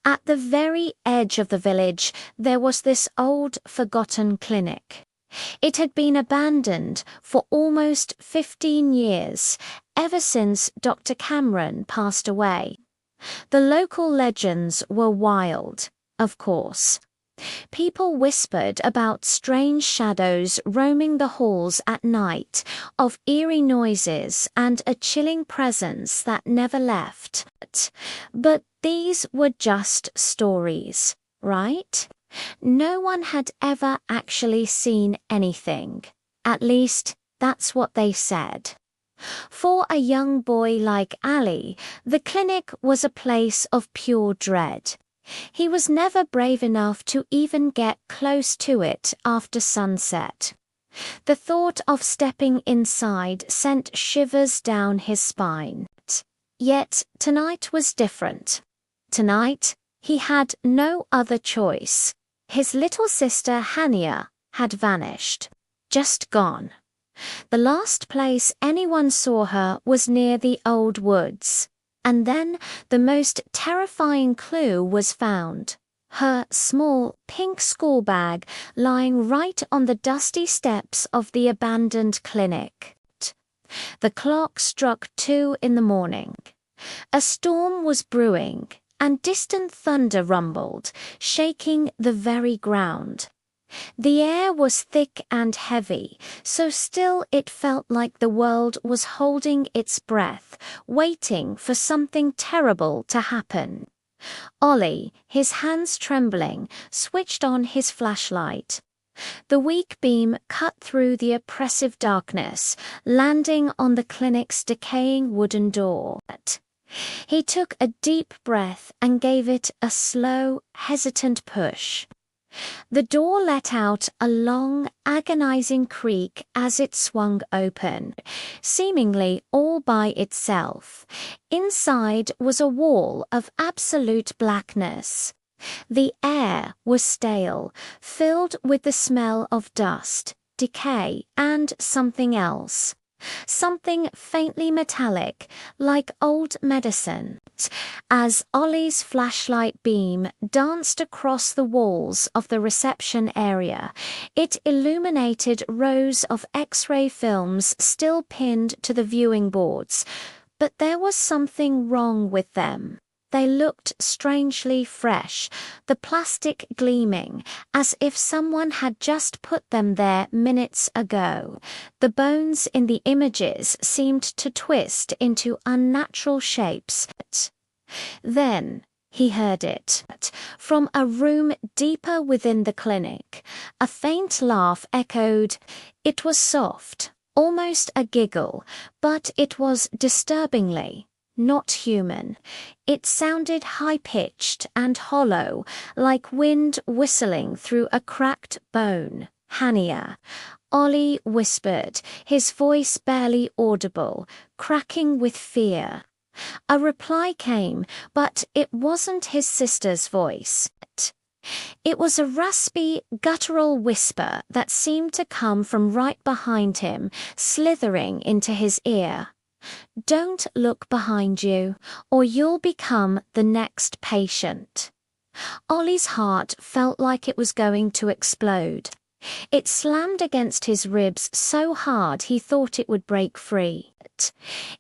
At the very edge of the village, there was this old, forgotten clinic. It had been abandoned for almost 15 years, ever since Dr. Cameron passed away. The local legends were wild, of course. People whispered about strange shadows roaming the halls at night, of eerie noises and a chilling presence that never left. But these were just stories, right? No one had ever actually seen anything. At least, that's what they said. For a young boy like Ali, the clinic was a place of pure dread. He was never brave enough to even get close to it after sunset. The thought of stepping inside sent shivers down his spine. Yet tonight was different. Tonight, he had no other choice. His little sister Hania had vanished, just gone. The last place anyone saw her was near the old woods. And then the most terrifying clue was found. Her small pink school bag lying right on the dusty steps of the abandoned clinic. The clock struck 2 in the morning. A storm was brewing, and distant thunder rumbled, shaking the very ground. The air was thick and heavy, so still it felt like the world was holding its breath, waiting for something terrible to happen. Ollie, his hands trembling, switched on his flashlight. The weak beam cut through the oppressive darkness, landing on the clinic's decaying wooden door. He took a deep breath and gave it a slow, hesitant push. The door let out a long, agonizing creak as it swung open, seemingly all by itself. Inside was a wall of absolute blackness. The air was stale, filled with the smell of dust, decay, and something else. Something faintly metallic, like old medicine. As Ollie's flashlight beam danced across the walls of the reception area, it illuminated rows of X-ray films still pinned to the viewing boards. But there was something wrong with them. They looked strangely fresh, the plastic gleaming, as if someone had just put them there minutes ago. The bones in the images seemed to twist into unnatural shapes. Then he heard it. From a room deeper within the clinic, a faint laugh echoed. It was soft, almost a giggle, but it was disturbingly not human. It sounded high-pitched and hollow, like wind whistling through a cracked bone. Hania, Ollie whispered, his voice barely audible, cracking with fear. A reply came, but it wasn't his sister's voice. It was a raspy, guttural whisper that seemed to come from right behind him, slithering into his ear. Don't look behind you, or you'll become the next patient. Ollie's heart felt like it was going to explode. It slammed against his ribs so hard he thought it would break free.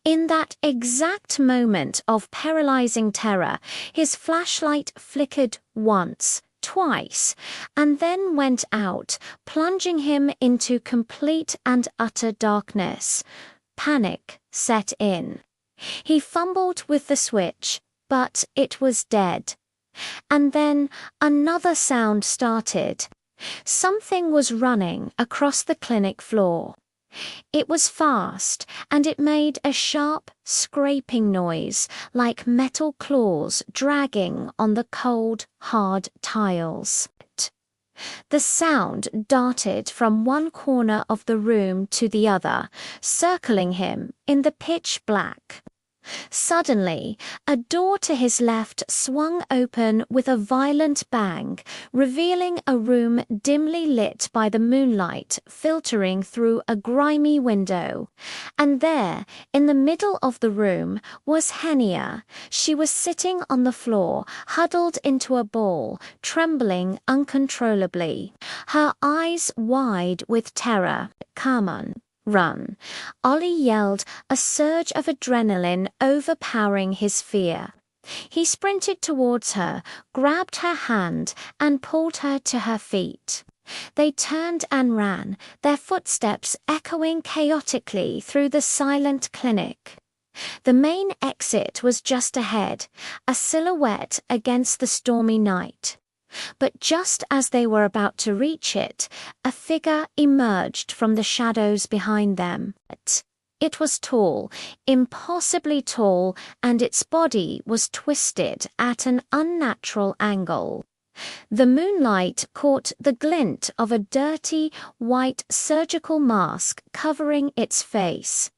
In that exact moment of paralyzing terror, his flashlight flickered once, twice, and then went out, plunging him into complete and utter darkness. Panic set in. He fumbled with the switch, but it was dead. And then another sound started. Something was running across the clinic floor. It was fast, and it made a sharp, scraping noise, like metal claws dragging on the cold, hard tiles. The sound darted from one corner of the room to the other, circling him in the pitch black. Suddenly, a door to his left swung open with a violent bang, revealing a room dimly lit by the moonlight filtering through a grimy window. And there, in the middle of the room, was Henia. She was sitting on the floor, huddled into a ball, trembling uncontrollably, her eyes wide with terror. "Come on, run!" Ollie yelled, a surge of adrenaline overpowering his fear. He sprinted towards her, grabbed her hand, and pulled her to her feet. They turned and ran, their footsteps echoing chaotically through the silent clinic. The main exit was just ahead, a silhouette against the stormy night. But just as they were about to reach it, a figure emerged from the shadows behind them. It was tall, impossibly tall, and its body was twisted at an unnatural angle. The moonlight caught the glint of a dirty, white surgical mask covering its face.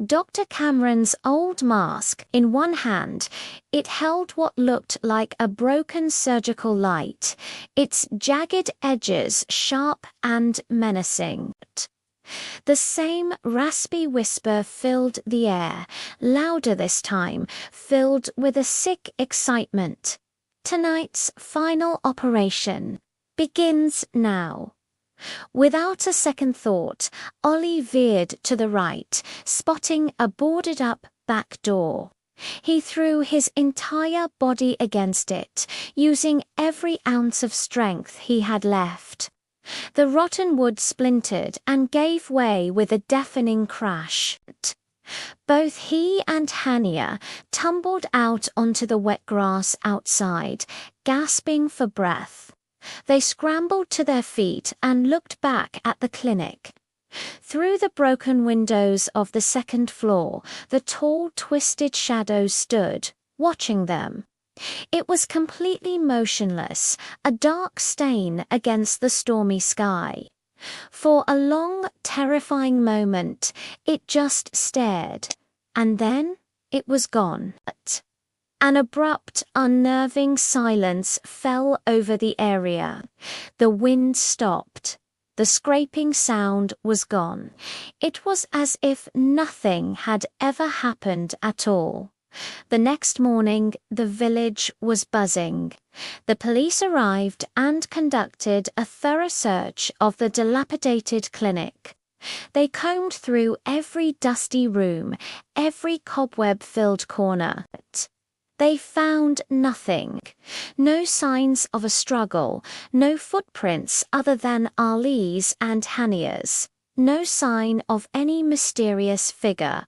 Dr. Cameron's old mask in one hand, it held what looked like a broken surgical light, its jagged edges sharp and menacing. The same raspy whisper filled the air, louder this time, filled with a sick excitement. "Tonight's final operation begins now." Without a second thought, Ollie veered to the right, spotting a boarded-up back door. He threw his entire body against it, using every ounce of strength he had left. The rotten wood splintered and gave way with a deafening crash. Both he and Hania tumbled out onto the wet grass outside, gasping for breath. They scrambled to their feet and looked back at the clinic. Through the broken windows of the second floor, the tall, twisted shadow stood, watching them. It was completely motionless, a dark stain against the stormy sky. For a long, terrifying moment, it just stared, and then it was gone. An abrupt, unnerving silence fell over the area. The wind stopped. The scraping sound was gone. It was as if nothing had ever happened at all. The next morning, the village was buzzing. The police arrived and conducted a thorough search of the dilapidated clinic. They combed through every dusty room, every cobweb-filled corner. They found nothing. No signs of a struggle, no footprints other than Ali's and Hania's, no sign of any mysterious figure.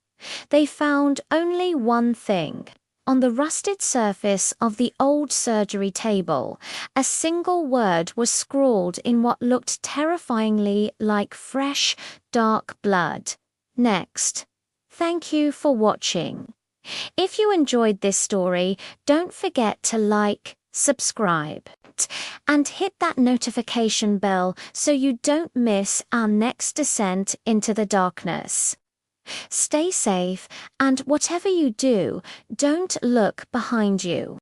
They found only one thing. On the rusted surface of the old surgery table, a single word was scrawled in what looked terrifyingly like fresh, dark blood. Next. Thank you for watching. If you enjoyed this story, don't forget to like, subscribe, and hit that notification bell so you don't miss our next descent into the darkness. Stay safe, and whatever you do, don't look behind you.